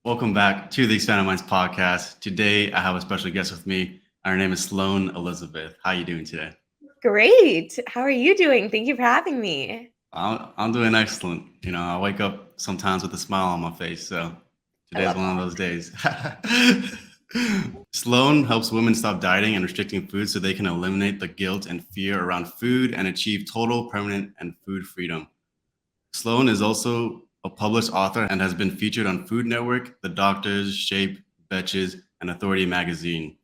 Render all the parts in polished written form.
Welcome back to the Expanded Minds podcast. Today, I have a special guest with me. Her name is Sloane Elizabeth. How are you doing today? Great. How are you doing? Thank you for having me. I'm doing excellent. I wake up sometimes with a smile on my face, so I today's love one of that. those days. Sloane helps women stop dieting and restricting food so they can eliminate the guilt and fear around food and achieve total, permanent, and food freedom. Sloane is also a published author and has been featured on Food Network, The Doctors, Shape, Betches, and Authority magazine.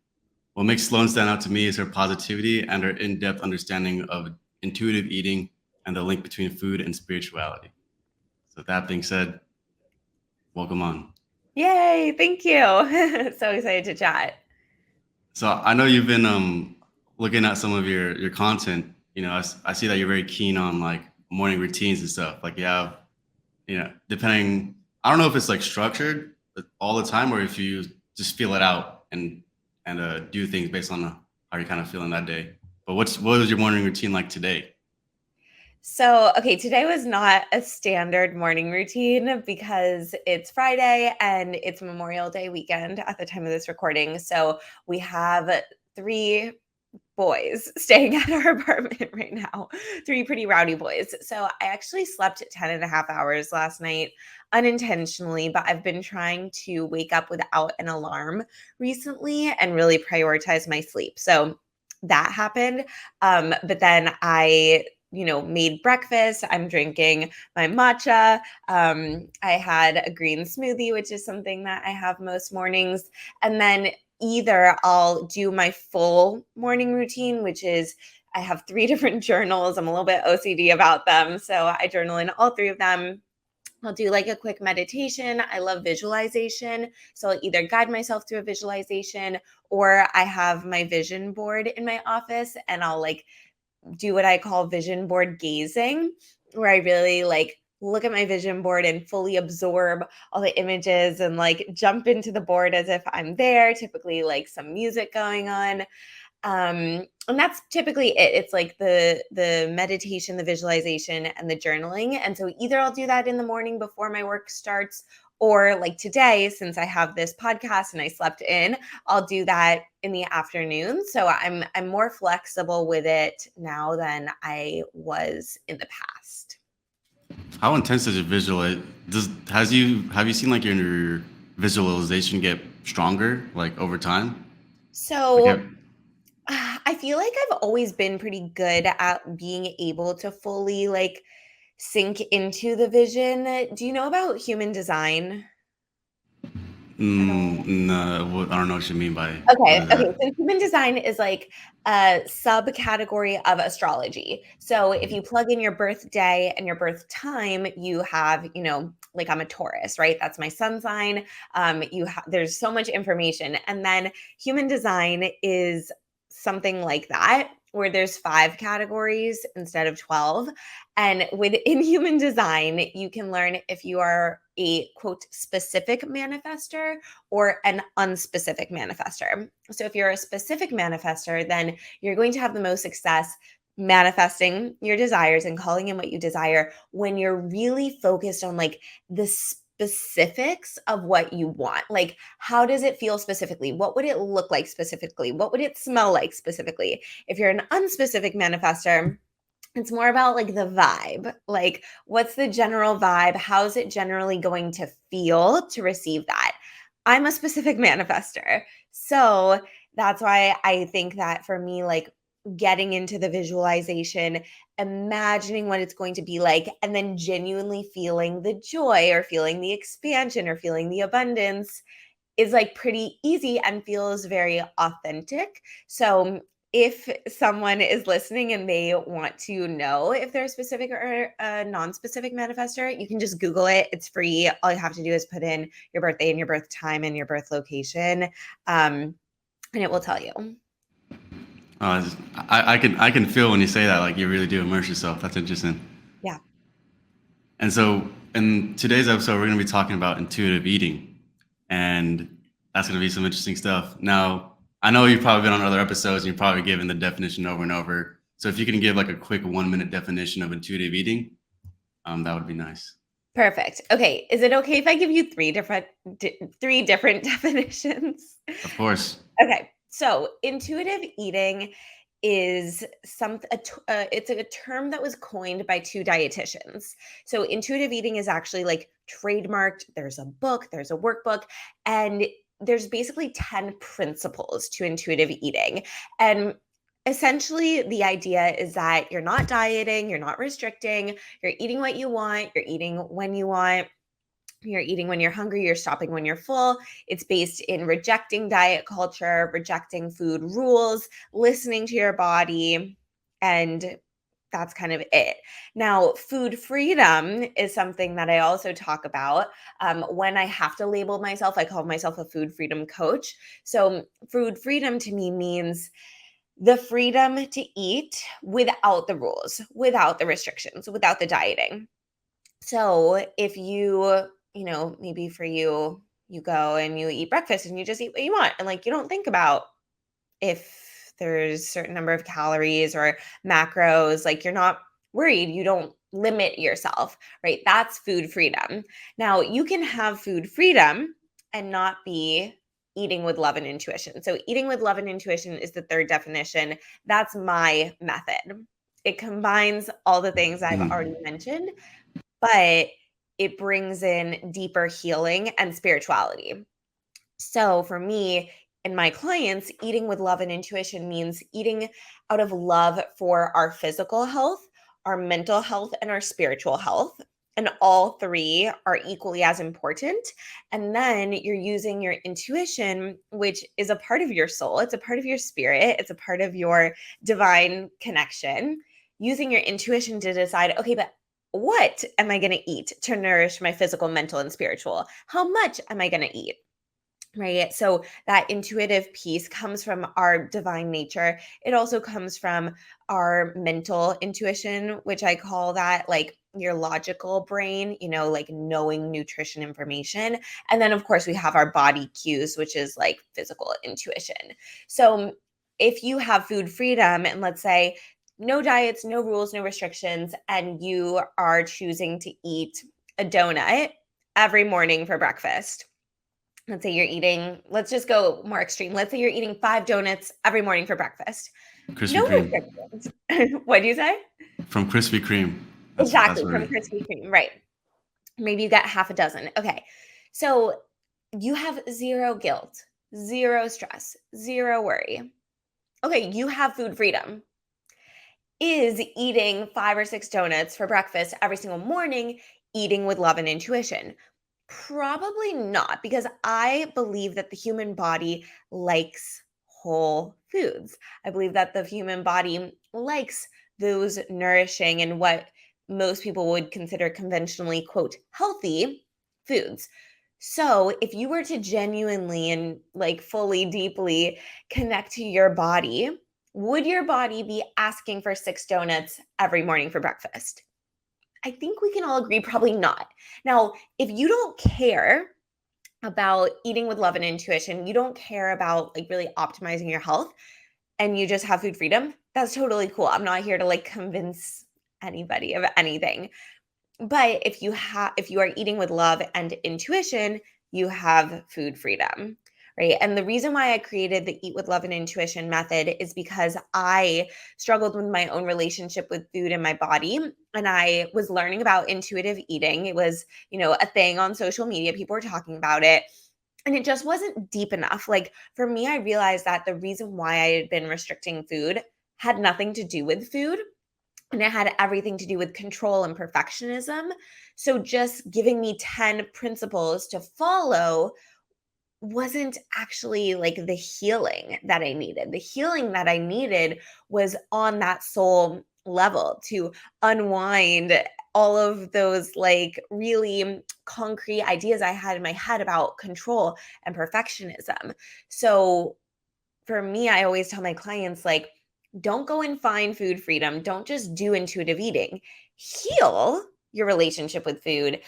What makes Sloane stand out to me is her positivity and her in depth understanding of intuitive eating and the link between food and spirituality. So, that being said, welcome on. Yay. Thank you. So excited to chat. So, I know you've been looking at some of your content. I see that you're very keen on like morning routines and stuff. Like, you have, depending, I don't know if it's like structured all the time or if you just feel it out and do things based on how you're kind of feeling that day. But what was your morning routine like today? So, okay, today was not a standard morning routine because it's Friday and it's Memorial Day weekend at the time of this recording. So, we have three boys staying at our apartment right now, three pretty rowdy boys. So, I actually slept 10 and a half hours last night unintentionally, but I've been trying to wake up without an alarm recently and really prioritize my sleep. So, that happened. But then I made breakfast. I'm drinking my matcha. I had a green smoothie, which is something that I have most mornings. And then either I'll do my full morning routine, which is I have three different journals. I'm a little bit OCD about them. So I journal in all three of them. I'll do like a quick meditation. I love visualization. So I'll either guide myself through a visualization or I have my vision board in my office and I'll like do what I call vision board gazing, where I really like look at my vision board and fully absorb all the images and like jump into the board as if I'm there, typically like some music going on. And that's typically it. It's like the meditation, the visualization, and the journaling. And so either I'll do that in the morning before my work starts, or like today, since I have this podcast and I slept in, I'll do that in the afternoon. So I'm more flexible with it now than I was in the past. How intense does your visual does has you have you seen like your visualization get stronger like over time? Like So have, I feel like I've always been pretty good at being able to fully like sink into the vision. Do you know about human design at all? no, I don't know what you mean by Okay, that. so human design is like a subcategory of astrology. So if you plug in your birthday and your birth time, you have, like I'm a Taurus, right? That's my sun sign. There's so much information, and then human design is something like that, where there's five categories instead of 12. And within human design, you can learn if you are a quote specific manifester or an unspecific manifester. So if you're a specific manifester, then you're going to have the most success manifesting your desires and calling in what you desire when you're really focused on like the specifics of what you want. Like, how does it feel specifically? What would it look like specifically? What would it smell like specifically? If you're an unspecific manifester, it's more about like the vibe. Like, what's the general vibe? How's it generally going to feel to receive that? I'm a specific manifester. So that's why I think that for me, like getting into the visualization, imagining what it's going to be like, and then genuinely feeling the joy or feeling the expansion or feeling the abundance is like pretty easy and feels very authentic. So if someone is listening and they want to know if they're a specific or a non-specific manifester, you can just Google it. It's free. All you have to do is put in your birthday and your birth time and your birth location, and it will tell you. I can feel when you say that like you really do immerse yourself. That's interesting. Yeah. And so in today's episode, we're going to be talking about intuitive eating, and that's going to be some interesting stuff. Now, I know you've probably been on other episodes and you've probably given the definition over and over. So if you can give like a quick 1 minute definition of intuitive eating, that would be nice. Perfect. Okay, is it okay if I give you three different definitions? Of course. Okay, so intuitive eating is it's a term that was coined by two dietitians. So intuitive eating is actually like trademarked. There's a book, there's a workbook, and there's basically 10 principles to intuitive eating. And essentially the idea is that you're not dieting, you're not restricting, you're eating what you want, you're eating when you want, you're eating when you're hungry, you're stopping when you're full. It's based in rejecting diet culture, rejecting food rules, listening to your body, and that's kind of it. Now, food freedom is something that I also talk about. When I have to label myself, I call myself a food freedom coach. So, food freedom to me means the freedom to eat without the rules, without the restrictions, without the dieting. So if maybe for you, you go and you eat breakfast and you just eat what you want. And like you don't think about if there's certain number of calories or macros, like you're not worried, you don't limit yourself, right? That's food freedom. Now you can have food freedom and not be eating with love and intuition. So eating with love and intuition is the third definition. That's my method. It combines all the things I've already Mhm. mentioned, but it brings in deeper healing and spirituality. So for me and my clients, eating with love and intuition means eating out of love for our physical health, our mental health, and our spiritual health. And all three are equally as important. And then you're using your intuition, which is a part of your soul, it's a part of your spirit, it's a part of your divine connection. Using your intuition to decide, okay, but what am I going to eat to nourish my physical, mental, and spiritual? How much am I going to eat? Right. So that intuitive piece comes from our divine nature. It also comes from our mental intuition, which I call that like your logical brain, like knowing nutrition information. And then, of course, we have our body cues, which is like physical intuition. So if you have food freedom, and let's say no diets, no rules, no restrictions, and you are choosing to eat a donut every morning for breakfast. Let's say you're eating, let's just go more extreme. Let's say you're eating 5 donuts every morning for breakfast. Krispy No Kreme. restrictions. What do you say? From Krispy Kreme. That's Exactly, from where. Krispy Kreme, right. Maybe you get half a dozen. Okay. So you have zero guilt, zero stress, zero worry. Okay, you have food freedom. Is eating 5 or 6 donuts for breakfast every single morning eating with love and intuition? Probably not, because I believe that the human body likes whole foods. I believe that the human body likes those nourishing and what most people would consider conventionally, quote, healthy foods. So, if you were to genuinely and like fully, deeply connect to your body, would your body be asking for 6 donuts every morning for breakfast? I think we can all agree probably not. Now, if you don't care about eating with love and intuition, you don't care about like really optimizing your health and you just have food freedom, that's totally cool. I'm not here to like convince anybody of anything. But if you are eating with love and intuition, you have food freedom. Right. And the reason why I created the Eat with Love and Intuition method is because I struggled with my own relationship with food and my body. And I was learning about intuitive eating. It was, a thing on social media. People were talking about it. And it just wasn't deep enough. Like for me, I realized that the reason why I had been restricting food had nothing to do with food, and it had everything to do with control and perfectionism. So just giving me 10 principles to follow wasn't actually like the healing that I needed. The healing that I needed was on that soul level to unwind all of those like really concrete ideas I had in my head about control and perfectionism. So for me, I always tell my clients, like, don't go and find food freedom. Don't just do intuitive eating. Heal your relationship with food,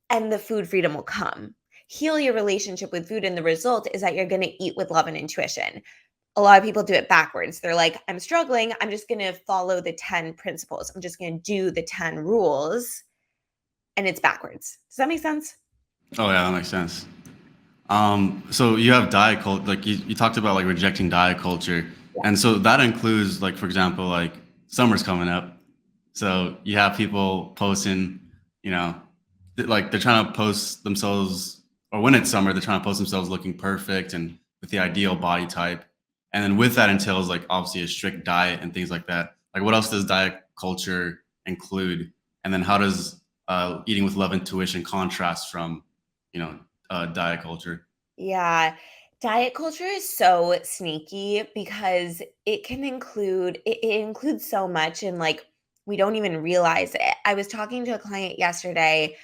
and the food freedom will come. Heal your relationship with food, and the result is that you're going to eat with love and intuition. A lot of people do it backwards. They're like, I'm struggling. I'm just going to follow the 10 principles. I'm just going to do the 10 rules. and it's backwards. Does that make sense? Oh yeah, that makes sense. So you have diet culture, like you talked about like rejecting diet culture. Yeah. And so that includes like, for example, like summer's coming up. So you have people posting, you know, like they're trying to post themselves, or when it's summer, they're trying to post themselves looking perfect and with the ideal body type. And then with that entails like obviously a strict diet and things like that. Like what else does diet culture include? And then how does eating with love intuition contrast from, you know, diet culture? Yeah. Diet culture is so sneaky because it includes so much, and like we don't even realize it. I was talking to a client yesterday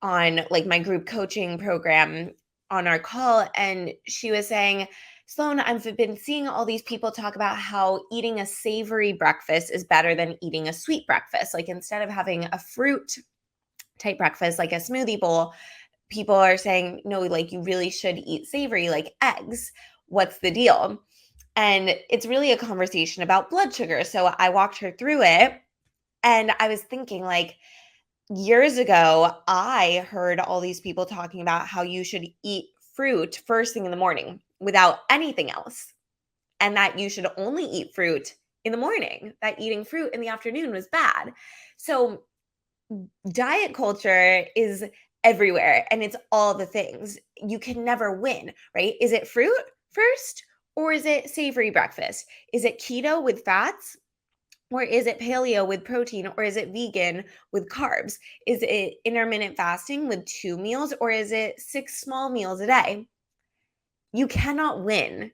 on like my group coaching program on our call, and she was saying, Sloane, I've been seeing all these people talk about how eating a savory breakfast is better than eating a sweet breakfast. Like instead of having a fruit type breakfast like a smoothie bowl, people are saying, no, like you really should eat savory, like eggs. What's the deal? And it's really a conversation about blood sugar. So I walked her through it, and I was thinking, like, years ago, I heard all these people talking about how you should eat fruit first thing in the morning without anything else, and that you should only eat fruit in the morning, that eating fruit in the afternoon was bad. So diet culture is everywhere, and it's all the things. You can never win, right? Is it fruit first, or is it savory breakfast? Is it keto with fats, or is it paleo with protein, or is it vegan with carbs? Is it intermittent fasting with 2 meals, or is it 6 small meals a day? You cannot win.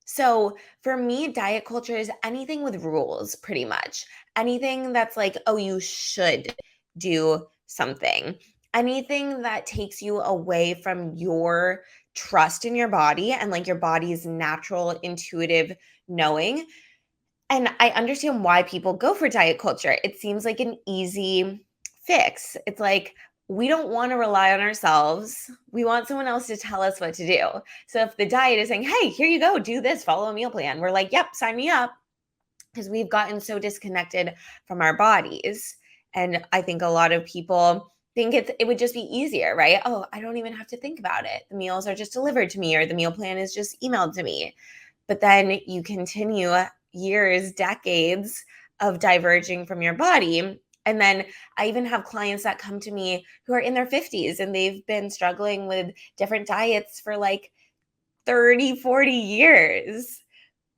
So for me, diet culture is anything with rules, pretty much. Anything that's like, oh, you should do something. Anything that takes you away from your trust in your body and like your body's natural, intuitive knowing. And I understand why people go for diet culture. It seems like an easy fix. It's like, we don't want to rely on ourselves. We want someone else to tell us what to do. So if the diet is saying, hey, here you go, do this, follow a meal plan, we're like, yep, sign me up, because we've gotten so disconnected from our bodies. And I think a lot of people think it would just be easier, right? Oh, I don't even have to think about it. The meals are just delivered to me, or the meal plan is just emailed to me. But then you continue years, decades of diverging from your body. And then I even have clients that come to me who are in their 50s, and they've been struggling with different diets for like 30, 40 years.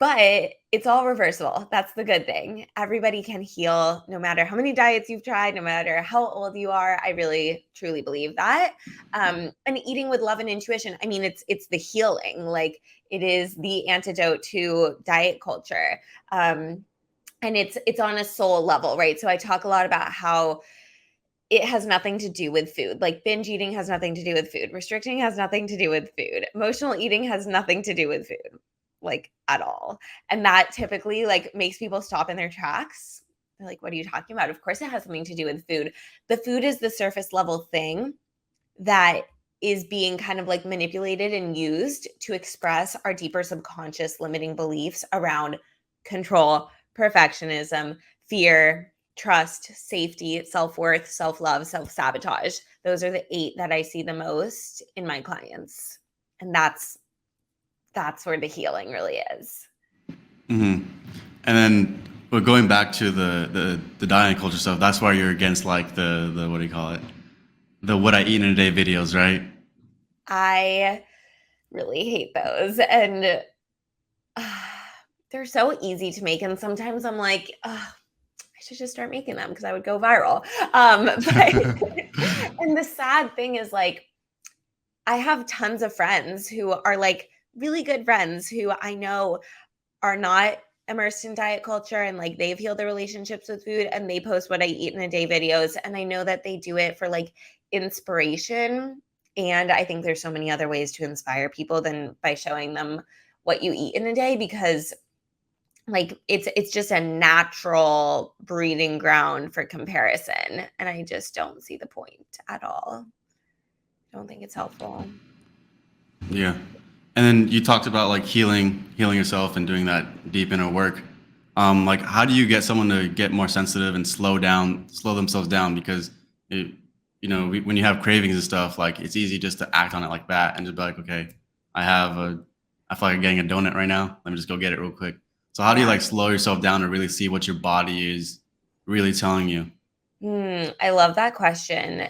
But it's all reversible. That's the good thing. Everybody can heal no matter how many diets you've tried, no matter how old you are. I really truly believe that. And eating with love and intuition, I mean, it's the healing. Like it is the antidote to diet culture. And it's on a soul level, right? So I talk a lot about how it has nothing to do with food. Like binge eating has nothing to do with food. Restricting has nothing to do with food. Emotional eating has nothing to do with food, like at all. And that typically like makes people stop in their tracks. They're like, what are you talking about? Of course it has something to do with food. The food is the surface level thing that is being kind of like manipulated and used to express our deeper subconscious limiting beliefs around control, perfectionism, fear, trust, safety, self-worth, self-love, self-sabotage. Those are the 8 that I see the most in my clients. And that's where the healing really is. Hmm. And then, but going back to the diet culture stuff, that's why you're against like the what do you call it? The what I eat in a day videos, right? I really hate those. And they're so easy to make. And sometimes I'm like, I should just start making them because I would go viral. But and the sad thing is like, I have tons of friends who are like really good friends who I know are not immersed in diet culture, and like they've healed their relationships with food, and they post what I eat in a day videos. And I know that they do it for like inspiration. And I think there's so many other ways to inspire people than by showing them what you eat in a day, because like it's just a natural breeding ground for comparison, and I just don't see the point at all. I don't think it's helpful. Yeah. And then you talked about like healing yourself and doing that deep inner work. Like how do you get someone to get more sensitive and slow themselves down? Because when you have cravings and stuff, like it's easy just to act on it like that and just be like, okay, I feel like I'm getting a donut right now. Let me just go get it real quick. So how do you Yeah. like slow yourself down to really see what your body is really telling you? I love that question.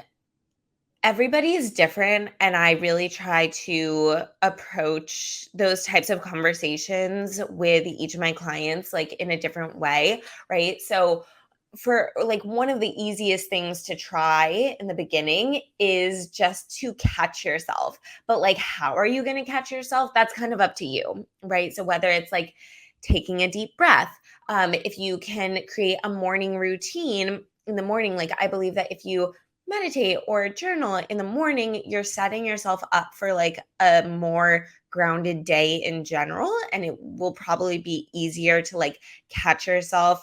Everybody is different, and I really try to approach those types of conversations with each of my clients like in a different way, right? So for like one of the easiest things to try in the beginning is just to catch yourself. But like how are you going to catch yourself? That's kind of up to you, right? So whether it's like taking a deep breath, if you can create a morning routine in the morning, like I believe that if you meditate or journal in the morning, you're setting yourself up for like a more grounded day in general. And it will probably be easier to like catch yourself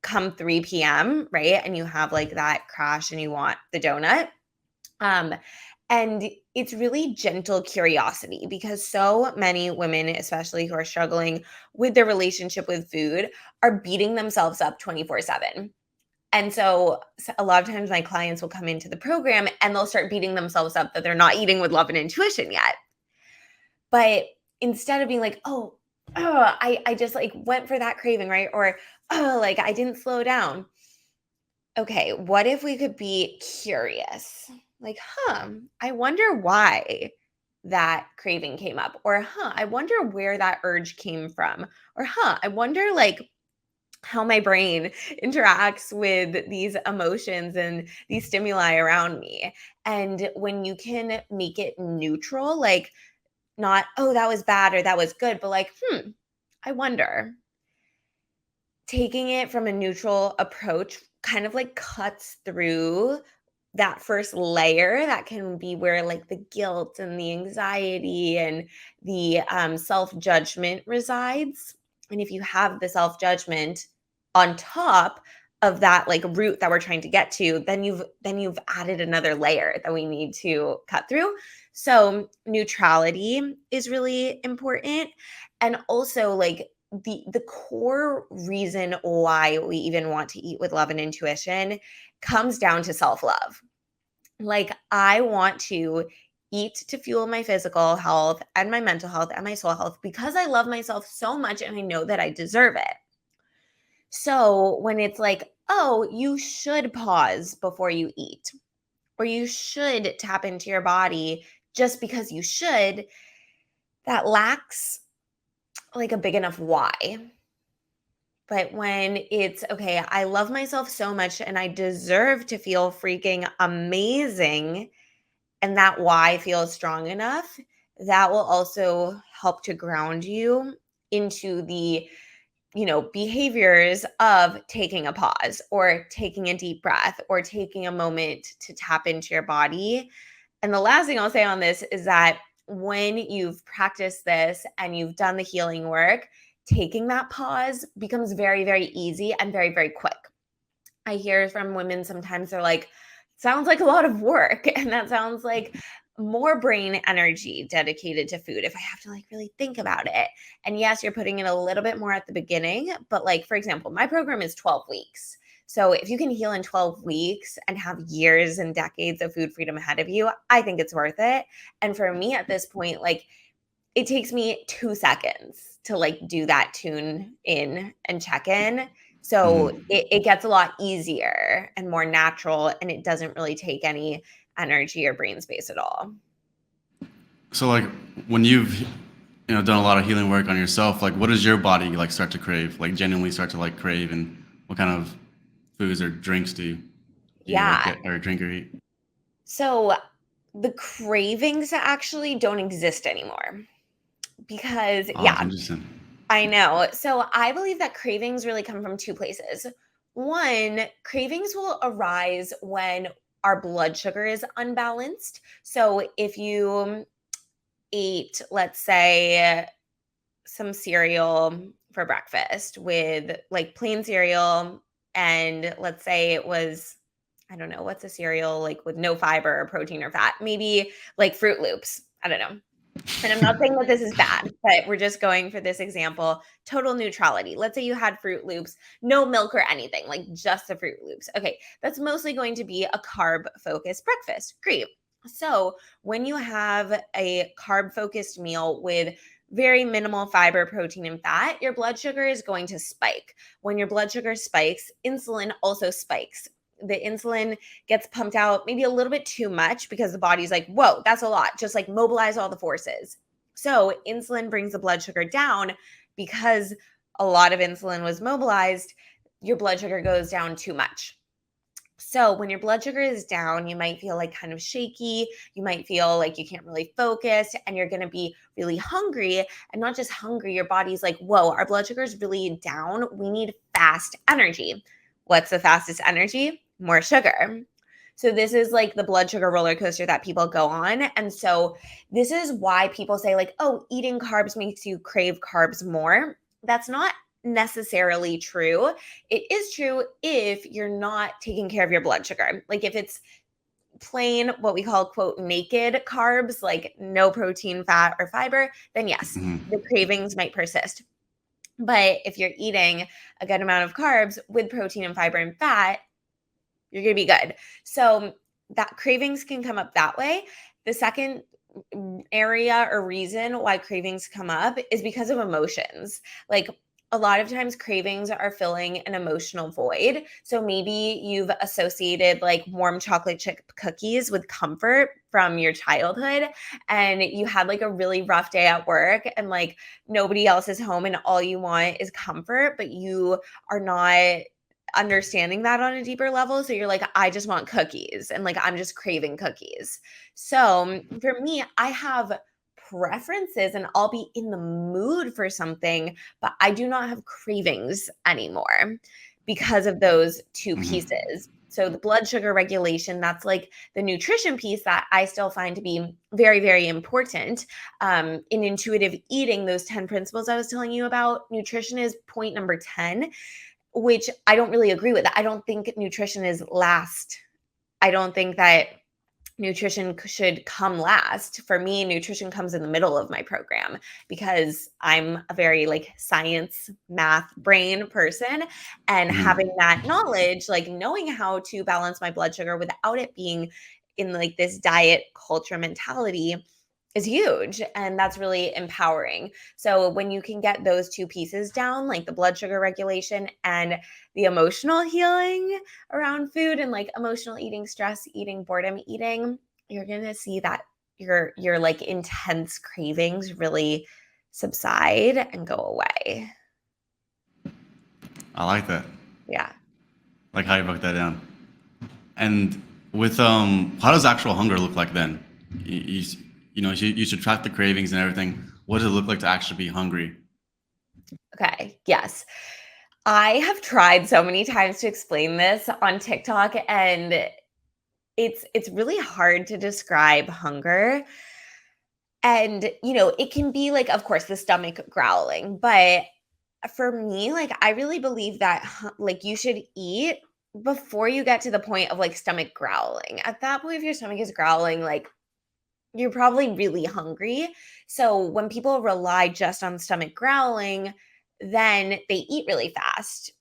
come 3 p.m., right? And you have like that crash and you want the donut. Um, and it's really gentle curiosity because so many women, especially who are struggling with their relationship with food, are beating themselves up 24/7. And so a lot of times my clients will come into the program and they'll start beating themselves up that they're not eating with love and intuition yet. But instead of being like, I just like went for that craving, right? Or, oh, like I didn't slow down. Okay, what if we could be curious? Like, I wonder why that craving came up. Or, I wonder where that urge came from. Or, I wonder like how my brain interacts with these emotions and these stimuli around me. And when you can make it neutral, like not, oh, that was bad or that was good, but like, I wonder. Taking it from a neutral approach kind of like cuts through that first layer that can be where like the guilt and the anxiety and the self-judgment resides. And if you have the self-judgment on top of that like root that we're trying to get to, then you've added another layer that we need to cut through. So neutrality is really important. And also like the core reason why we even want to eat with love and intuition comes down to self-love. Like, I want to eat to fuel my physical health and my mental health and my soul health because I love myself so much and I know that I deserve it. So, when it's like, oh, you should pause before you eat, or you should tap into your body just because you should, that lacks like a big enough why. But when it's okay, I love myself so much and I deserve to feel freaking amazing, and that why feels strong enough, that will also help to ground you into the behaviors of taking a pause or taking a deep breath or taking a moment to tap into your body. And the last thing I'll say on this is that when you've practiced this and you've done the healing work, taking that pause becomes very, very easy and very, very quick. I hear from women sometimes they're like, sounds like a lot of work. And that sounds like more brain energy dedicated to food if I have to like really think about it. And yes, you're putting in a little bit more at the beginning, but like, for example, my program is 12 weeks. So if you can heal in 12 weeks and have years and decades of food freedom ahead of you, I think it's worth it. And for me at this point, like it takes me 2 seconds to like do that tune in and check in. So Mhm. it gets a lot easier and more natural, and it doesn't really take any energy or brain space at all. So like when you've done a lot of healing work on yourself, like what does your body like start to crave? Like genuinely start to like crave, and what kind of foods or drinks do you like Yeah. get or drink or eat? So the cravings actually don't exist anymore because, Oh, it's yeah, interesting. I know. So I believe that cravings really come from two places. One, cravings will arise when our blood sugar is unbalanced. So if you ate, let's say, some cereal for breakfast with like plain cereal, and let's say it was, I don't know, what's a cereal like with no fiber or protein or fat? Maybe like Fruit Loops. I don't know. And I'm not saying that this is bad, but we're just going for this example, total neutrality. Let's say you had Fruit Loops, no milk or anything, like just the Fruit Loops. Okay, that's mostly going to be a carb focused breakfast. Great. So when you have a carb focused meal with very minimal fiber, protein, and fat, your blood sugar is going to spike. When your blood sugar spikes, insulin also spikes. The insulin gets pumped out maybe a little bit too much because the body's like, whoa, that's a lot. Just like mobilize all the forces. So insulin brings the blood sugar down because a lot of insulin was mobilized. Your blood sugar goes down too much. So when your blood sugar is down, you might feel like kind of shaky. You might feel like you can't really focus and you're going to be really hungry. And not just hungry, your body's like, whoa, our blood sugar is really down. We need fast energy. What's the fastest energy? More sugar. So this is like the blood sugar roller coaster that people go on. And so this is why people say like, oh, eating carbs makes you crave carbs more. That's not necessarily true. It is true if you're not taking care of your blood sugar. Like if it's plain, what we call quote naked carbs, like no protein, fat, or fiber, then yes, the cravings might persist. But if you're eating a good amount of carbs with protein and fiber and fat, you're going to be good. So that cravings can come up that way. The second area or reason why cravings come up is because of emotions. Like a lot of times cravings are filling an emotional void. So maybe you've associated like warm chocolate chip cookies with comfort from your childhood and you had like a really rough day at work and like nobody else is home and all you want is comfort, but you are not understanding that on a deeper level. So you're like, I just want cookies and like I'm just craving cookies. So for me, I have preferences and I'll be in the mood for something, but I do not have cravings anymore because of those two pieces. So the blood sugar regulation, that's like the nutrition piece that I still find to be very, very important. In intuitive eating, those 10 principles I was telling you about, nutrition is point number 10, which I don't really agree with. I don't think nutrition is last. I don't think that nutrition should come last. For me, nutrition comes in the middle of my program because I'm a very like science, math brain person, and having that knowledge, like knowing how to balance my blood sugar without it being in like this diet culture mentality is huge, and that's really empowering. So when you can get those two pieces down, like the blood sugar regulation and the emotional healing around food and like emotional eating, stress eating, boredom eating, you're going to see that your like intense cravings really subside and go away. I like that. Yeah. Like how you broke that down. And with how does actual hunger look like then? You should track the cravings and everything. What does it look like to actually be hungry? Okay. Yes. I have tried so many times to explain this on TikTok and it's really hard to describe hunger. And, it can be like, of course, the stomach growling, but for me, like, I really believe that, like, you should eat before you get to the point of like stomach growling. At that point, if your stomach is growling, like, you're probably really hungry. So when people rely just on stomach growling, then they eat really fast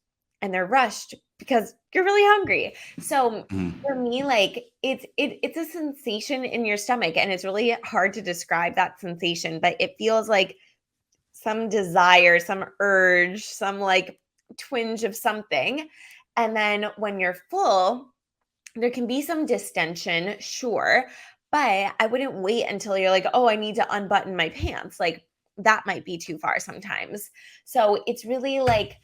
and they're rushed because you're really hungry. So for me, like it's a sensation in your stomach and it's really hard to describe that sensation, but it feels like some desire, some urge, some like twinge of something. And then when you're full, there can be some distension, sure, but I wouldn't wait until you're like, "Oh, I need to unbutton my pants." Like, that might be too far sometimes. So, it's really like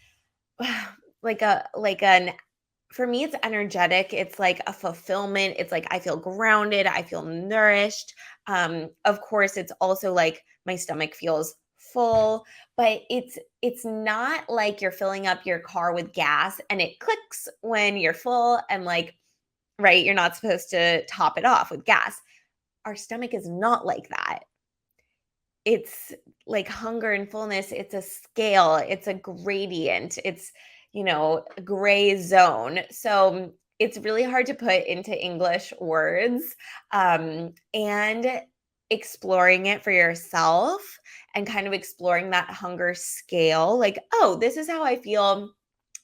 an for me, it's energetic, it's like a fulfillment, it's like I feel grounded, I feel nourished. Of course, it's also like my stomach feels full, but it's not like you're filling up your car with gas and it clicks when you're full and like right? You're not supposed to top it off with gas. Our stomach is not like that. It's like hunger and fullness, it's a scale, it's a gradient, it's, a gray zone. So it's really hard to put into English words. And exploring it for yourself and kind of exploring that hunger scale. Like, oh, this is how I feel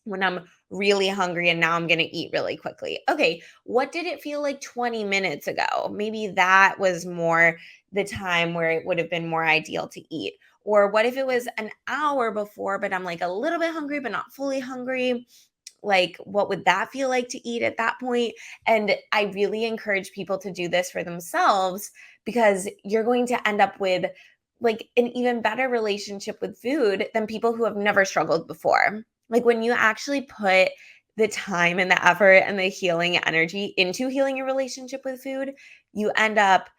when I'm really hungry and now I'm going to eat really quickly. Okay, what did it feel like 20 minutes ago? Maybe that was more the time where it would have been more ideal to eat. Or what if it was an hour before, but I'm like a little bit hungry, but not fully hungry? Like, what would that feel like to eat at that point? And I really encourage people to do this for themselves, because you're going to end up with like an even better relationship with food than people who have never struggled before. Like, when you actually put the time and the effort and the healing energy into healing your relationship with food, you end up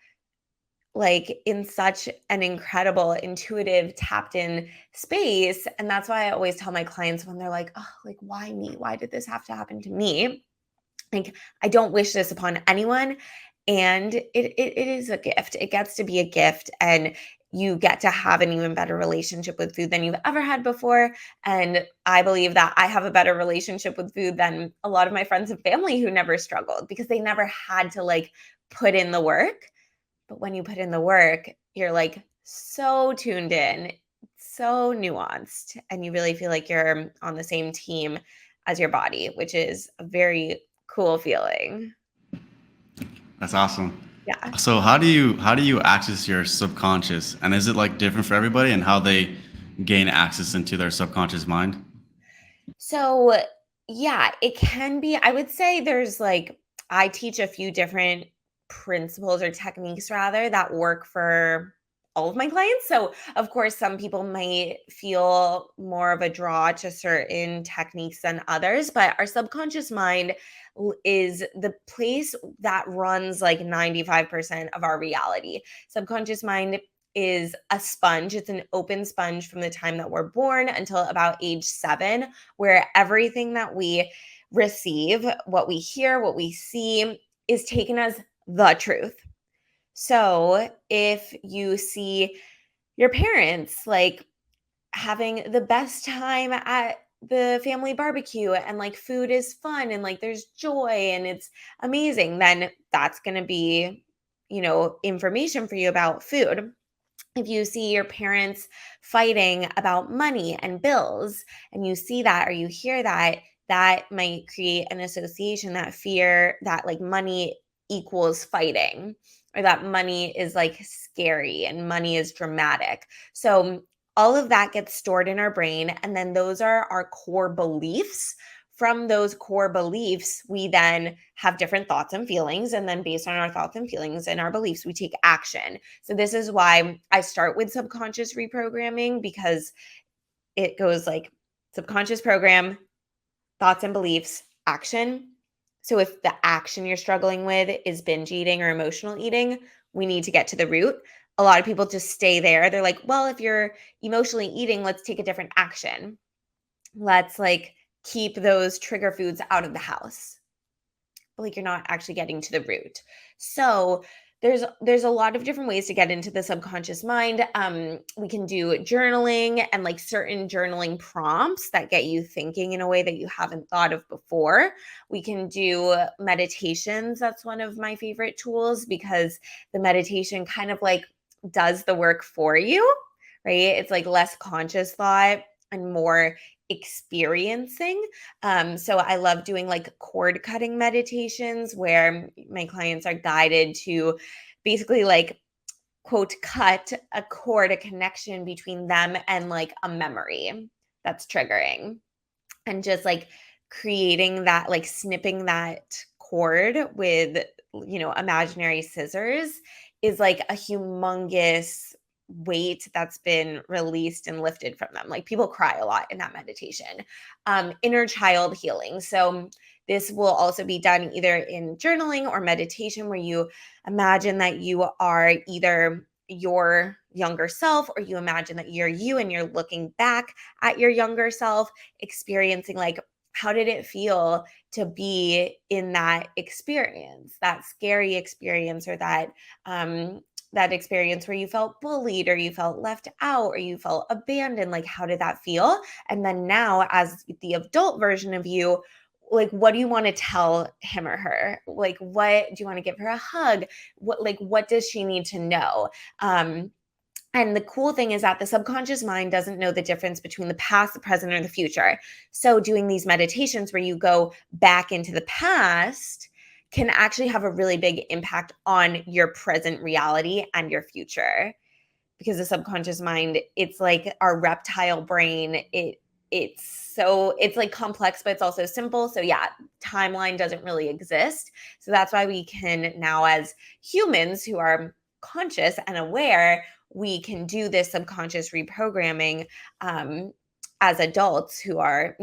like in such an incredible, intuitive, tapped in space. And that's why I always tell my clients when they're like, oh, like, why me? Why did this have to happen to me? Like, I don't wish this upon anyone. And it is a gift. It gets to be a gift. And you get to have an even better relationship with food than you've ever had before. And I believe that I have a better relationship with food than a lot of my friends and family who never struggled, because they never had to like put in the work. But when you put in the work, you're like so tuned in, so nuanced, and you really feel like you're on the same team as your body, which is a very cool feeling. That's awesome. Yeah. So how do you access your subconscious? And is it like different for everybody and how they gain access into their subconscious mind? So, yeah, it can be. I would say there's like, I teach a few different principles or techniques rather that work for all of my clients. So, of course, some people might feel more of a draw to certain techniques than others, but our subconscious mind is the place that runs like 95% of our reality. Subconscious mind is a sponge. It's an open sponge from the time that we're born until about age 7, where everything that we receive, what we hear, what we see, is taken as the truth. So if you see your parents like having the best time at the family barbecue and like food is fun and like there's joy and it's amazing, then that's going to be, information for you about food. If you see your parents fighting about money and bills and you see that or you hear that, that might create an association, that fear that like money equals fighting, or that money is like scary and money is dramatic. So all of that gets stored in our brain, and then those are our core beliefs. From those core beliefs, we then have different thoughts and feelings. And then based on our thoughts and feelings and our beliefs, we take action. So this is why I start with subconscious reprogramming, because it goes like subconscious program, thoughts and beliefs, action. So if the action you're struggling with is binge eating or emotional eating, we need to get to the root. A lot of people just stay there. They're like, well, if you're emotionally eating, let's take a different action. Let's like keep those trigger foods out of the house. But like, you're not actually getting to the root. So there's a lot of different ways to get into the subconscious mind. We can do journaling and like certain journaling prompts that get you thinking in a way that you haven't thought of before. We can do meditations. That's one of my favorite tools, because the meditation kind of like does the work for you, right? It's like less conscious thought and more experiencing. So I love doing like cord cutting meditations where my clients are guided to basically like quote cut a cord, a connection between them and like a memory that's triggering, and just like creating that, like snipping that cord with, imaginary scissors is like a humongous weight that's been released and lifted from them. Like, people cry a lot in that meditation. Inner child healing. So this will also be done either in journaling or meditation, where you imagine that you are either your younger self, or you imagine that you're you and you're looking back at your younger self, experiencing like, how did it feel to be in that experience, that scary experience, or that experience where you felt bullied or you felt left out or you felt abandoned. Like, how did that feel? And then now, as the adult version of you, what do you want to tell him or her? Like, what do you want to give her a hug? What does she need to know? And the cool thing is that the subconscious mind doesn't know the difference between the past, the present, or the future. So doing these meditations where you go back into the past can actually have a really big impact on your present reality and your future, because the subconscious mind, it's like our reptile brain. It's like complex, but it's also simple. So yeah, timeline doesn't really exist. So that's why we can now, as humans who are conscious and aware, we can do this subconscious reprogramming as adults who are,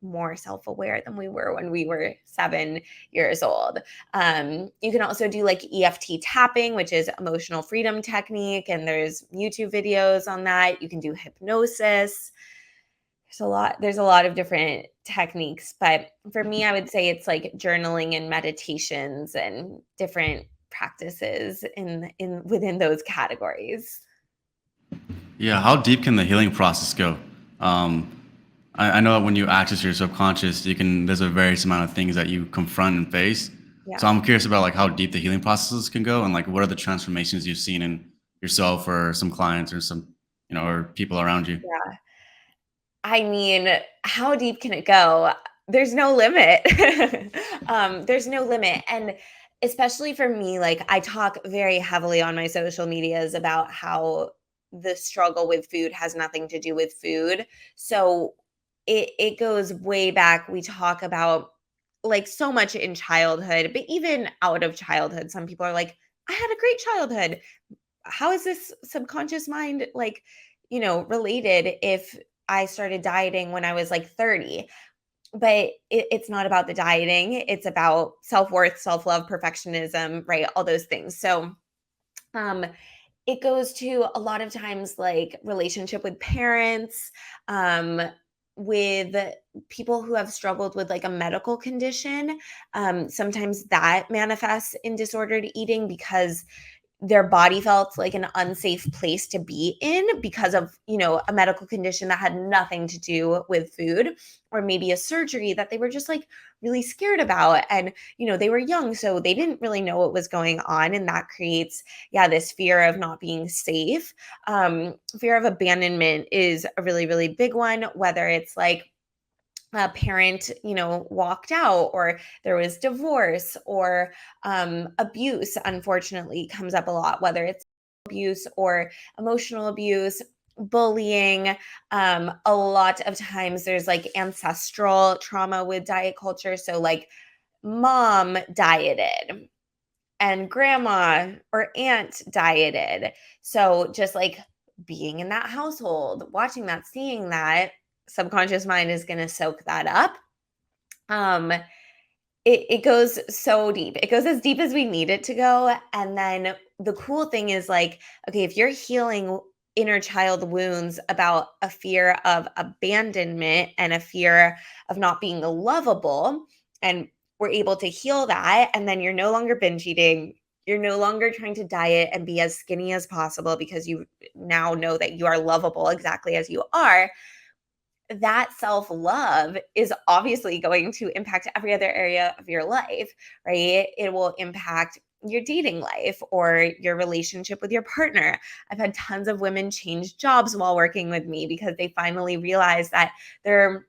more self-aware than we were when we were 7 years old. You can also do like EFT tapping, which is emotional freedom technique, and there's YouTube videos on that. You can do hypnosis. There's a lot of different techniques, but for me, I would say it's like journaling and meditations and different practices in within those categories. Yeah, how deep can the healing process go? Um, I know when you access your subconscious, there's a various amount of things that you confront and face. So Yeah. I'm curious about like how deep the healing processes can go, and like what are the transformations you've seen in yourself or some clients or some, or people around you. Yeah. I mean, how deep can it go? There's no limit. There's no limit. And especially for me, like I talk very heavily on my social medias about how the struggle with food has nothing to do with food. So it goes way back. We talk about like so much in childhood, but even out of childhood, some people are like, I had a great childhood. How is this subconscious mind like, related if I started dieting when I was like 30? But it's not about the dieting. It's about self-worth, self-love, perfectionism, right? All those things. So um it goes to a lot of times like relationship with parents, um with people who have struggled with like a medical condition. Sometimes that manifests in disordered eating because their body felt like an unsafe place to be in because of, a medical condition that had nothing to do with food, or maybe a surgery that they were just like really scared about. And, they were young, so they didn't really know what was going on. And that creates, yeah, this fear of not being safe. Fear of abandonment is a really, really big one, whether it's like, a parent, walked out, or there was divorce, or abuse, unfortunately, comes up a lot, whether it's abuse or emotional abuse, bullying. A lot of times there's like ancestral trauma with diet culture. So, like, mom dieted and grandma or aunt dieted. So, just like being in that household, watching that, seeing that, subconscious mind is going to soak that up. Um, it goes so deep. It goes as deep as we need it to go. And then the cool thing is like, okay, if you're healing inner child wounds about a fear of abandonment and a fear of not being lovable, and we're able to heal that, and then you're no longer binge eating. You're no longer trying to diet and be as skinny as possible because you now know that you are lovable exactly as you are. That self-love is obviously going to impact every other area of your life, right? It will impact your dating life or your relationship with your partner. I've had tons of women change jobs while working with me because they finally realized that they're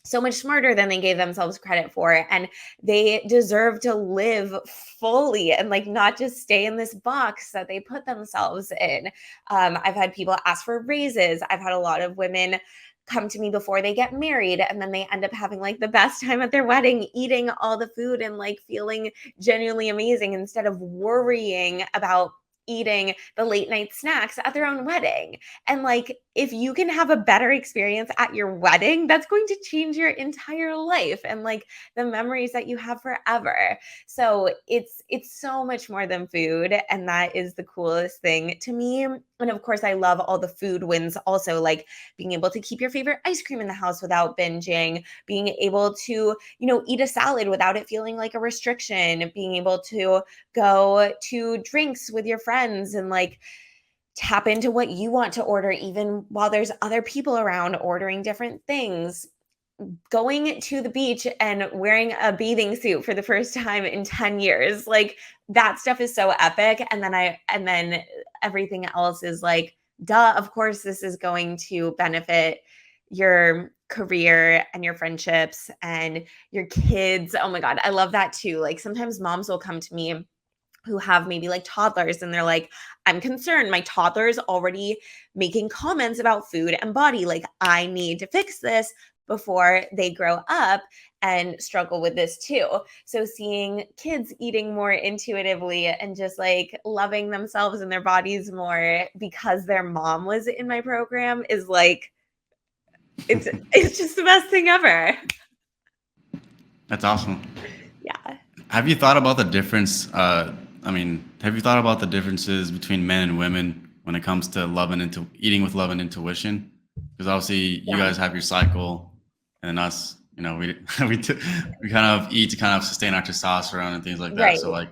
so much smarter than they gave themselves credit for, and they deserve to live fully and like not just stay in this box that they put themselves in. I've had people ask for raises. I've had a lot of women come to me before they get married, and then they end up having like the best time at their wedding, eating all the food and like feeling genuinely amazing instead of worrying about eating the late night snacks at their own wedding. And like, if you can have a better experience at your wedding, that's going to change your entire life and like the memories that you have forever. So it's so much more than food, and that is the coolest thing to me. And of course, I love all the food wins also, like being able to keep your favorite ice cream in the house without binging, being able to, eat a salad without it feeling like a restriction, being able to go to drinks with your friends and like tap into what you want to order, even while there's other people around ordering different things. going to the beach and wearing a bathing suit for the first time in 10 years. Like that stuff is so epic. And then everything else is like, duh, of course this is going to benefit your career and your friendships and your kids. Oh my God, I love that too. Like sometimes moms will come to me who have maybe like toddlers and they're like, I'm concerned. My toddler's already making comments about food and body. Like, I need to fix this before they grow up and struggle with this too. So, seeing kids eating more intuitively and just like loving themselves and their bodies more because their mom was in my program is like, it's just the best thing ever. That's awesome. Yeah. Have you thought about the difference? Have you thought about the differences between men and women when it comes to love and into eating with love and intuition? Because obviously you Yeah. guys have your cycle, and then us, we kind of eat to kind of sustain our testosterone and things like that. Right. So like,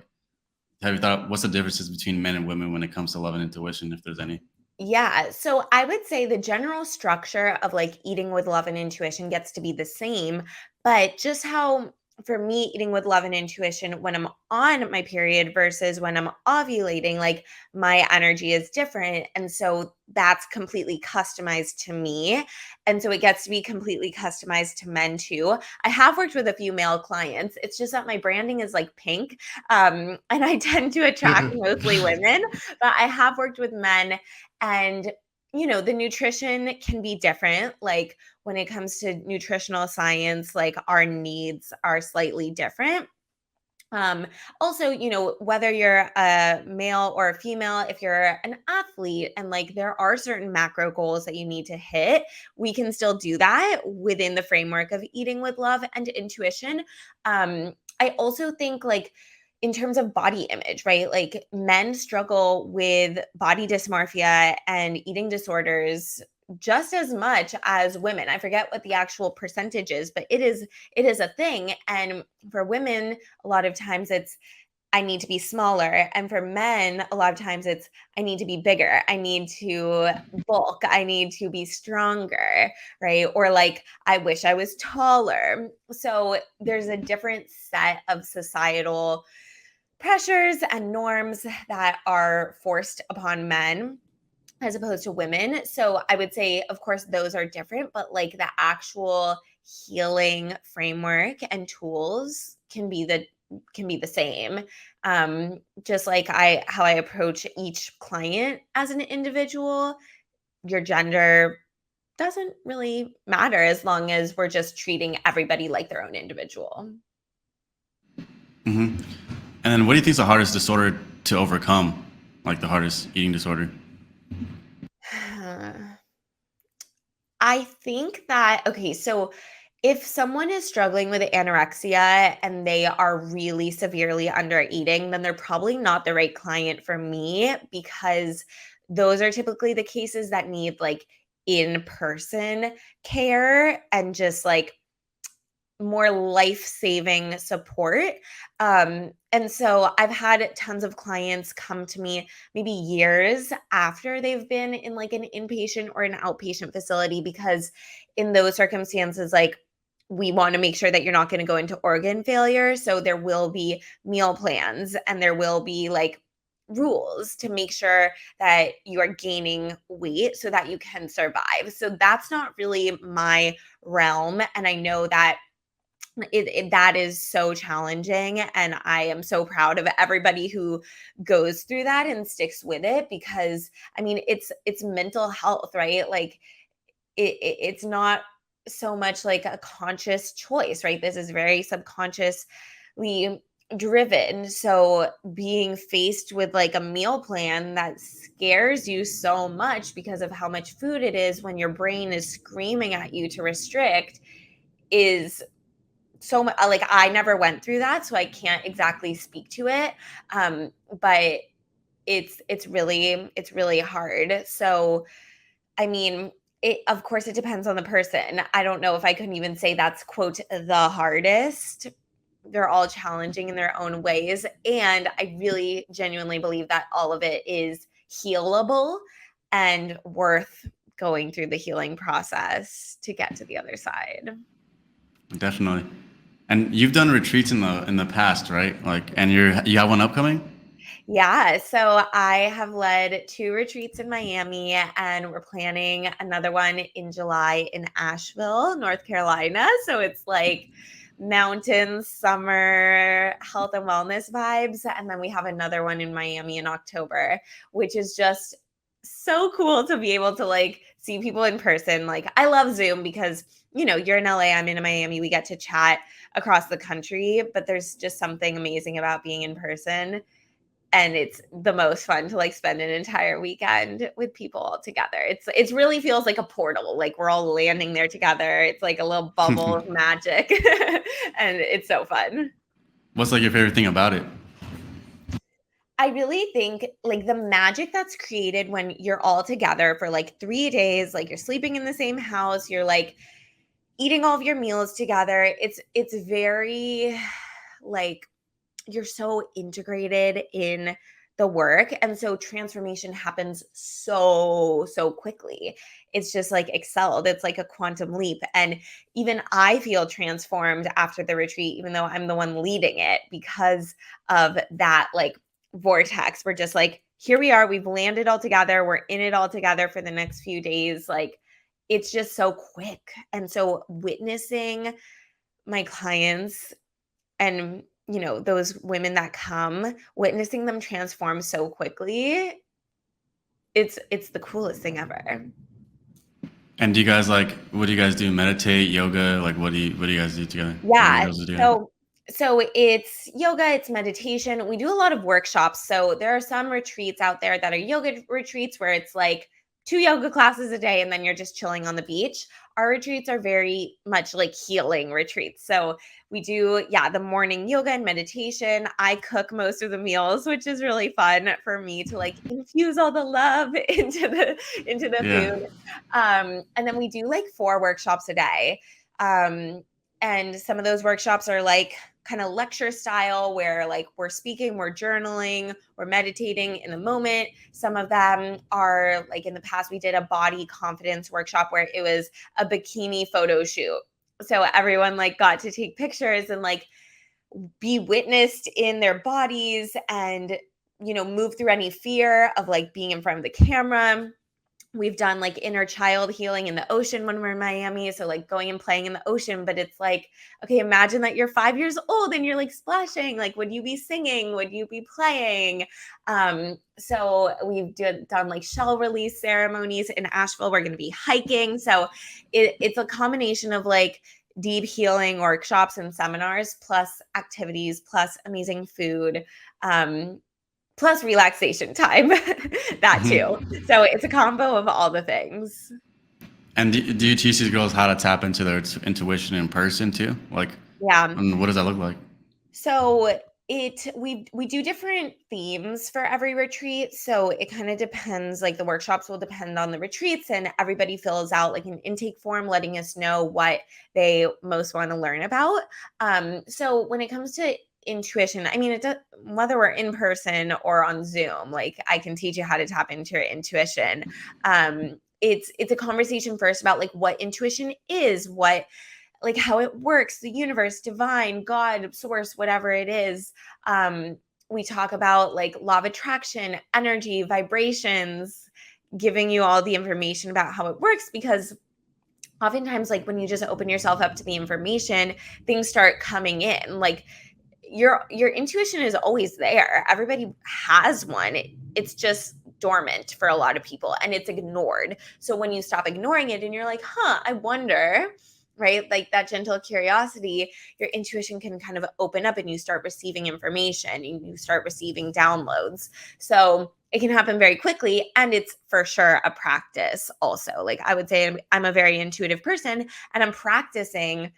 have you thought what's the differences between men and women when it comes to love and intuition, if there's any? Yeah. So I would say the general structure of like eating with love and intuition gets to be the same, but just how for me eating with love and intuition when I'm on my period versus when I'm ovulating, like my energy is different. And so that's completely customized to me. And so it gets to be completely customized to men too. I have worked with a few male clients. It's just that my branding is like pink. And I tend to attract mostly women, but I have worked with men and, the nutrition can be different. Like when it comes to nutritional science, like our needs are slightly different. Um, Also, whether you're a male or a female, if you're an athlete and like there are certain macro goals that you need to hit, we can still do that within the framework of eating with love and intuition. I also think like in terms of body image, right? Like men struggle with body dysmorphia and eating disorders just as much as women. I forget what the actual percentage is, but it is a thing. And for women, a lot of times it's I need to be smaller. And for men, a lot of times it's I need to be bigger. I need to bulk. I need to be stronger, right? Or like I wish I was taller. So there's a different set of societal pressures and norms that are forced upon men as opposed to women. So I would say, of course, those are different, but like the actual healing framework and tools can be the same. Just like how I approach each client as an individual, your gender doesn't really matter as long as we're just treating everybody like their own individual. Hmm. And then, what do you think is the hardest disorder to overcome? Like the hardest eating disorder? I think that okay, so if someone is struggling with anorexia and they are really severely under eating, then they're probably not the right client for me because those are typically the cases that need like in-person care and just like more life-saving support. And so I've had tons of clients come to me maybe years after they've been in like an inpatient or an outpatient facility because in those circumstances, like we want to make sure that you're not going to go into organ failure. So there will be meal plans and there will be like rules to make sure that you are gaining weight so that you can survive. So that's not really my realm. And I know that that is so challenging and I am so proud of everybody who goes through that and sticks with it because I mean it's mental health, right? Like it's not so much like a conscious choice, right? This is very subconsciously driven. So being faced with like a meal plan that scares you so much because of how much food it is when your brain is screaming at you to restrict is so much like I never went through that, so I can't exactly speak to it. But it's really hard. So I mean, it of course it depends on the person. I don't know if I can even say that's quote the hardest. They're all challenging in their own ways. And I really genuinely believe that all of it is healable and worth going through the healing process to get to the other side. Definitely. And you've done retreats in the past, right? Like, and you have one upcoming? Yeah, so I have led 2 retreats in Miami, and we're planning another one in July in Asheville, North Carolina. So it's like mountains, summer, health and wellness vibes. And then we have another one in Miami in October, which is just so cool to be able to like see people in person. Like I love Zoom because, you're in LA, I'm in Miami, we get to chat across the country, but there's just something amazing about being in person, and it's the most fun to like spend an entire weekend with people all together. It's really feels like a portal. Like we're all landing there together. It's like a little bubble of magic. And it's so fun. What's like your favorite thing about it? I really think like the magic that's created when you're all together for like 3 days, like you're sleeping in the same house, you're like eating all of your meals together. It's very like you're so integrated in the work, and so transformation happens so quickly. It's just like excelled. It's like a quantum leap, and even I feel transformed after the retreat, even though I'm the one leading it, because of that like vortex. We're just like, here we are, we've landed all together, we're in it all together for the next few days. Like it's just so quick. And so witnessing my clients and those women that come, witnessing them transform so quickly, it's the coolest thing ever. And do you guys like what do you guys do? Meditate, yoga? Like what do you guys do together? What do you Yeah. guys do together? So it's yoga, it's meditation. We do a lot of workshops. So there are some retreats out there that are yoga retreats where it's like 2 yoga classes a day and then you're just chilling on the beach. Our retreats are very much like healing retreats. So we do, yeah, the morning yoga and meditation. I cook most of the meals, which is really fun for me to like infuse all the love into the Yeah. food. And then we do like 4 workshops a day. Um, and some of those workshops are like kind of lecture style where like we're speaking, we're journaling, we're meditating in the moment. Some of them are like in the past, we did a body confidence workshop where it was a bikini photo shoot. So everyone like got to take pictures and like be witnessed in their bodies and, move through any fear of like being in front of the camera. We've done like inner child healing in the ocean when we're in Miami. So like going and playing in the ocean, but it's like, okay, imagine that you're 5 years old and you're like splashing. Like, would you be singing? Would you be playing? So we've done like shell release ceremonies in Asheville. We're going to be hiking. So it's a combination of like deep healing workshops and seminars, plus activities, plus amazing food. Plus relaxation time, that too. So it's a combo of all the things. And do you teach these girls how to tap into their intuition in person too? Like, Yeah. and what does that look like? So we do different themes for every retreat. So it kind of depends, like the workshops will depend on the retreats, and everybody fills out like an intake form letting us know what they most want to learn about. So when it comes to intuition, I mean, whether we're in person or on Zoom, like I can teach you how to tap into your intuition. It's a conversation first about like what intuition is, what like how it works, the universe, divine, God, source, whatever it is. We talk about like law of attraction, energy, vibrations, giving you all the information about how it works, because oftentimes like when you just open yourself up to the information, things start coming in. Like your intuition is always there. Everybody has one. It's just dormant for a lot of people and it's ignored. So when you stop ignoring it and you're like, I wonder, right? Like that gentle curiosity, your intuition can kind of open up and you start receiving information and you start receiving downloads. So it can happen very quickly, and it's for sure a practice also. Like I would say I'm a very intuitive person and I'm practicing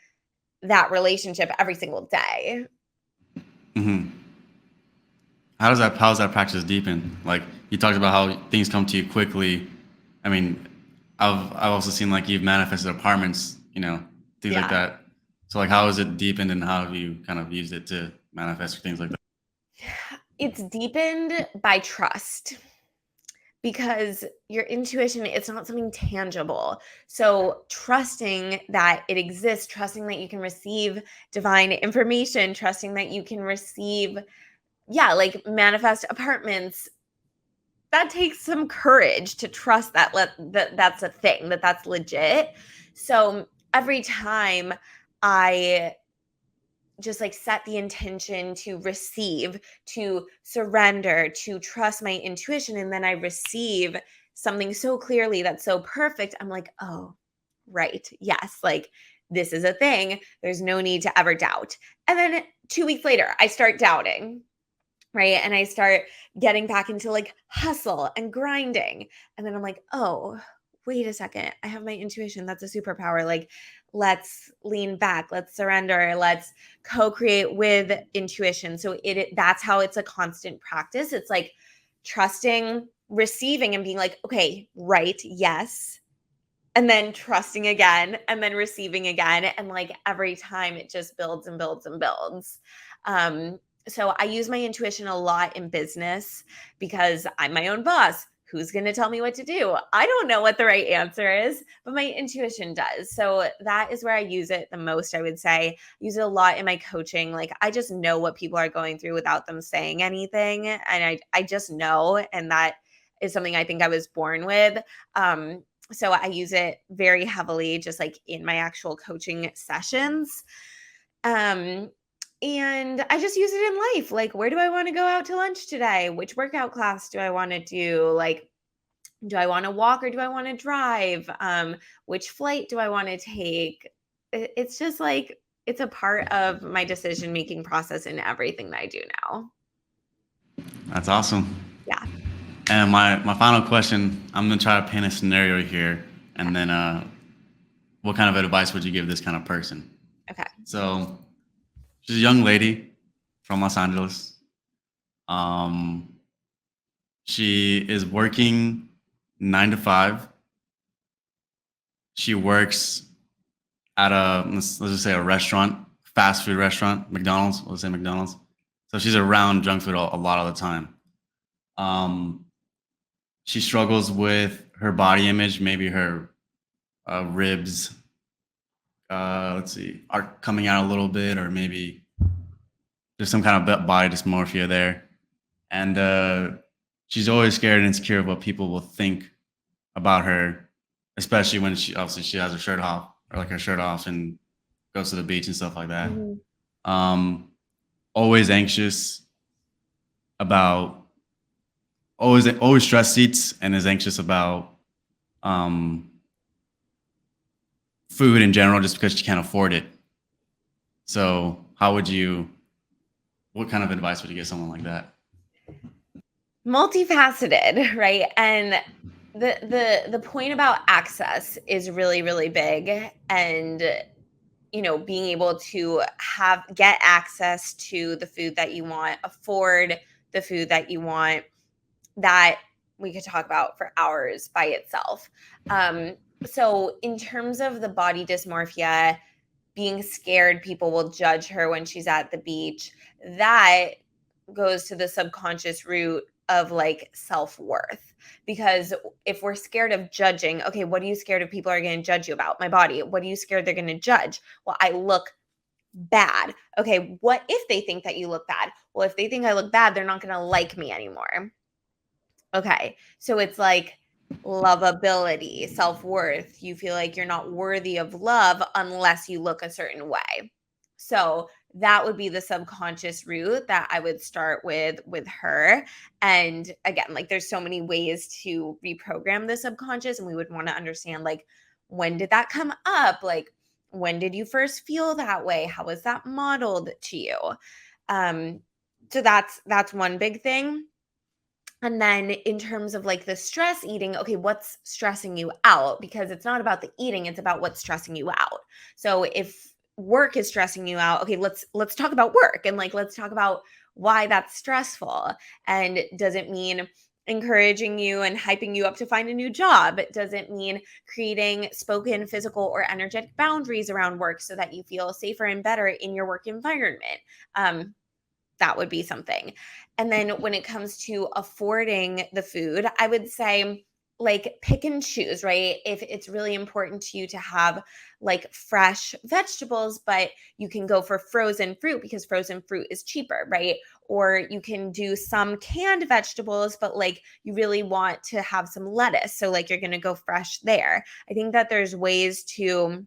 that relationship every single day. Hmm. How does that practice deepen? Like you talked about how things come to you quickly. I mean, I've also seen like you've manifested apartments, things like Yeah. that. So like how is it deepened and how have you kind of used it to manifest things like that? It's deepened by trust, because your intuition, it's not something tangible. So trusting that it exists, trusting that you can receive divine information, trusting that you can receive, like manifest apartments, that takes some courage to trust that that's a thing, that that's legit. So every time I just like set the intention to receive, to surrender, to trust my intuition, and then I receive something so clearly that's so perfect, I'm like, oh, right, yes, like this is a thing. There's no need to ever doubt. And then 2 weeks later, I start doubting, right? And I start getting back into like hustle and grinding. And then I'm like, oh, wait a second. I have my intuition. That's a superpower. Like, let's lean back, let's surrender, let's co-create with intuition. So that's how it's a constant practice. It's like trusting, receiving, and being like, okay, right, yes. And then trusting again, and then receiving again. And like every time it just builds and builds and builds. Um, so I use my intuition a lot in business because I'm my own boss. Who's going to tell me what to do? I don't know what the right answer is, but my intuition does. So that is where I use it the most, I would say. I use it a lot in my coaching. Like I just know what people are going through without them saying anything. And I just know. And that is something I think I was born with. So I use it very heavily just like in my actual coaching sessions. Um, and I just use it in life. Like, where do I want to go out to lunch today? Which workout class do I want to do? Like, do I want to walk or do I want to drive? Which flight do I want to take? It's just like, it's a part of my decision making process in everything that I do now. That's awesome. Yeah. And my final question, I'm gonna try to paint a scenario here, and then what kind of advice would you give this kind of person? Okay. So she's a young lady from Los Angeles. Um, she is working 9 to 5. She works at let's just say a restaurant, fast food restaurant, McDonald's. Let's say McDonald's. So she's around junk food a lot of the time. She struggles with her body image, maybe her ribs, let's see, are coming out a little bit, or maybe there's some kind of body dysmorphia there. And she's always scared and insecure of what people will think about her, especially when she has her shirt off, or like her shirt off, and goes to the beach and stuff like that. Mm-hmm. Always anxious about, always stress eats and is anxious about food in general, just because she can't afford it. So what kind of advice would you give someone like that? Multifaceted, right? And the point about access is really, really big. And being able to get access to the food that you want, afford the food that you want, that we could talk about for hours by itself. So in terms of the body dysmorphia, being scared people will judge her when she's at the beach, that goes to the subconscious root of like self-worth. Because if we're scared of judging, okay, what are you scared of people are going to judge you about? My body. What are you scared they're going to judge? Well, I look bad. Okay, what if they think that you look bad? Well, if they think I look bad, they're not going to like me anymore. Okay, so it's like lovability, self-worth. You feel like you're not worthy of love unless you look a certain way. So that would be the subconscious root that I would start with her. And again, like there's so many ways to reprogram the subconscious, and we would want to understand like, when did that come up? Like, when did you first feel that way? How was that modeled to you? So that's one big thing. And then in terms of like the stress eating, okay, what's stressing you out? Because it's not about the eating, it's about what's stressing you out. So if work is stressing you out, okay, let's talk about work, and like let's talk about why that's stressful. And does it mean encouraging you and hyping you up to find a new job? Does it mean creating spoken, physical, or energetic boundaries around work so that you feel safer and better in your work environment? that would be something. And then when it comes to affording the food, I would say like pick and choose, right? If it's really important to you to have like fresh vegetables, but you can go for frozen fruit because frozen fruit is cheaper, right? Or you can do some canned vegetables, but like you really want to have some lettuce. So like you're going to go fresh there. I think that there's ways to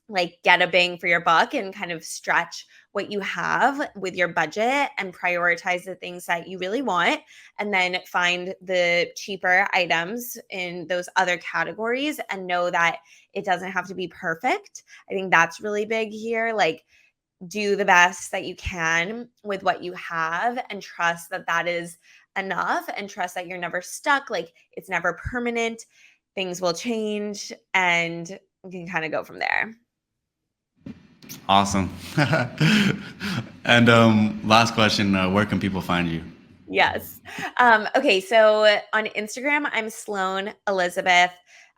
like get a bang for your buck and kind of stretch what you have with your budget and prioritize the things that you really want, and then find the cheaper items in those other categories and know that it doesn't have to be perfect. I think that's really big here. Like do the best that you can with what you have and trust that that is enough, and trust that you're never stuck. Like it's never permanent. Things will change and you can kind of go from there. Awesome. And last question, where can people find you? Yes. Okay. So on Instagram, I'm Sloane Elizabeth.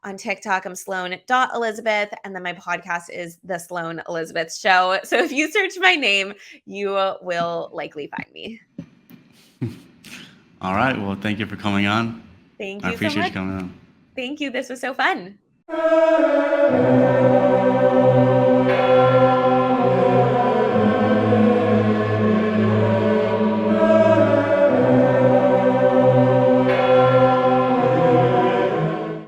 On TikTok, I'm Sloane.Elizabeth. And then my podcast is The Sloane Elizabeth Show. So if you search my name, you will likely find me. All right. Well, thank you for coming on. Thank I you so appreciate you much. coming on. Thank you. This was so fun.